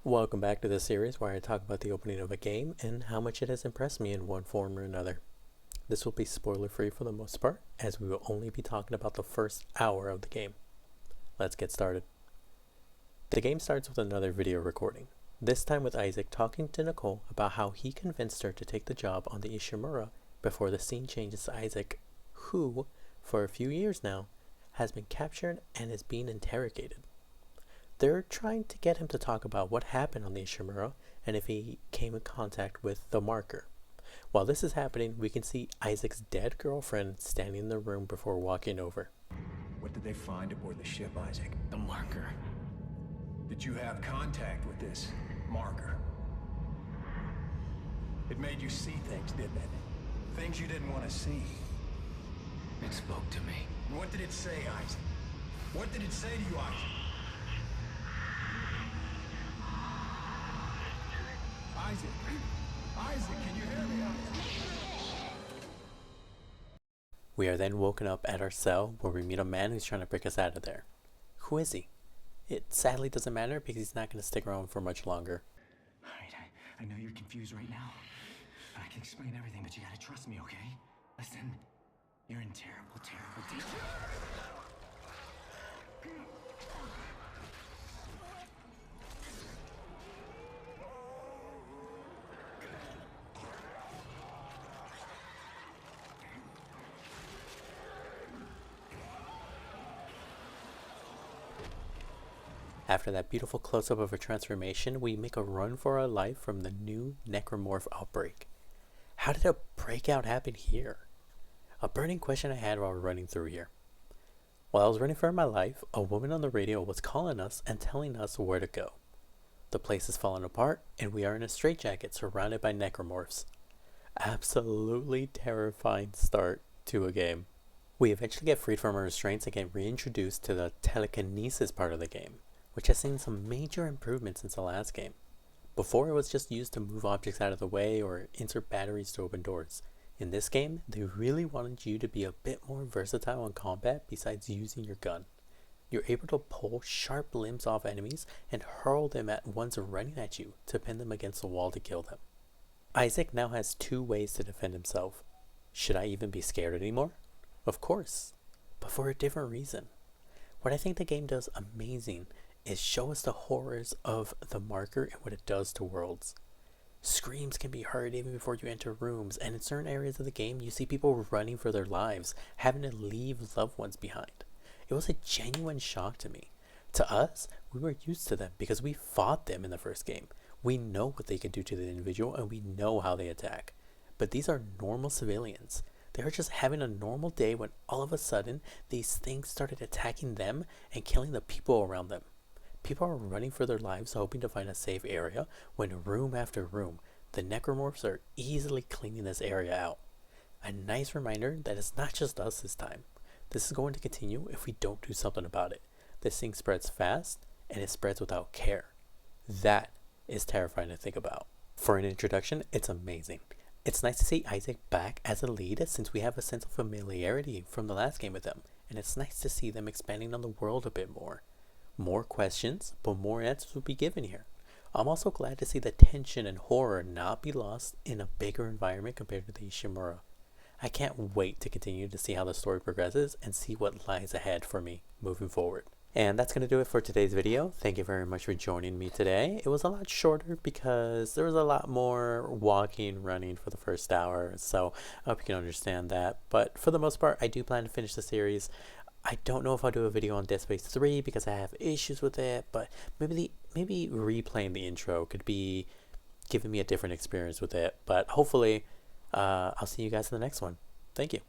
Welcome back to the series where I talk about the opening of a game and how much it has impressed me in one form or another. This will be spoiler free for the most part, as we will only be talking about the first hour of the game. Let's get started. The game starts with another video recording, this time with Isaac talking to Nicole about how he convinced her to take the job on the Ishimura before the scene changes to Isaac, who, for a few years now, has been captured and is being interrogated. They're trying to get him to talk about what happened on the Ishimura and if he came in contact with the marker. While this is happening, we can see Isaac's dead girlfriend standing in the room before walking over. What did they find aboard the ship, Isaac? The marker. Did you have contact with this marker? It made you see things, didn't it? Things you didn't want to see. It spoke to me. And what did it say, Isaac? What did it say to you, Isaac? Isaac, can you hear me? We are then woken up at our cell where we meet a man who's trying to break us out of there. Who is he? It sadly doesn't matter because he's not going to stick around for much longer. Alright, I know you're confused right now. I can explain everything, but you gotta trust me, okay? Listen, you're in terrible danger. After that beautiful close-up of her transformation, we make a run for our life from the new necromorph outbreak. How did a breakout happen here? A burning question I had while running through here. While I was running for my life, a woman on the radio was calling us and telling us where to go. The place is falling apart, and we are in a straitjacket surrounded by necromorphs. Absolutely terrifying start to a game. We eventually get freed from our restraints and get reintroduced to the telekinesis part of the game, which has seen some major improvements since the last game. Before, it was just used to move objects out of the way or insert batteries to open doors. In this game, they really wanted you to be a bit more versatile in combat besides using your gun. You're able to pull sharp limbs off enemies and hurl them at ones running at you to pin them against the wall to kill them. Isaac now has two ways to defend himself. Should I even be scared anymore? Of course, but for a different reason. What I think the game does amazing is show us the horrors of the marker and what it does to worlds. Screams can be heard even before you enter rooms, and in certain areas of the game you see people running for their lives, having to leave loved ones behind. It was a genuine shock to me. To us, we were used to them because we fought them in the first game. We know what they can do to the individual and we know how they attack. But these are normal civilians. They are just having a normal day when all of a sudden these things started attacking them and killing the people around them. People are running for their lives hoping to find a safe area when room after room, the necromorphs are easily cleaning this area out. A nice reminder that it's not just us this time. This is going to continue if we don't do something about it. This thing spreads fast and it spreads without care. That is terrifying to think about. For an introduction, it's amazing. It's nice to see Isaac back as a lead since we have a sense of familiarity from the last game with them, and it's nice to see them expanding on the world a bit more. More questions, but more answers will be given here. I'm also glad to see the tension and horror not be lost in a bigger environment compared to the Ishimura. I can't wait to continue to see how the story progresses and see what lies ahead for me moving forward. And that's going to do it for today's video. Thank you very much for joining me today. It was a lot shorter because there was a lot more walking, running for the first hour, so I hope you can understand that. But for the most part, I do plan to finish the series. I don't know if I'll do a video on Dead Space 3 because I have issues with it, but maybe replaying the intro could be giving me a different experience with it. But hopefully, I'll see you guys in the next one. Thank you.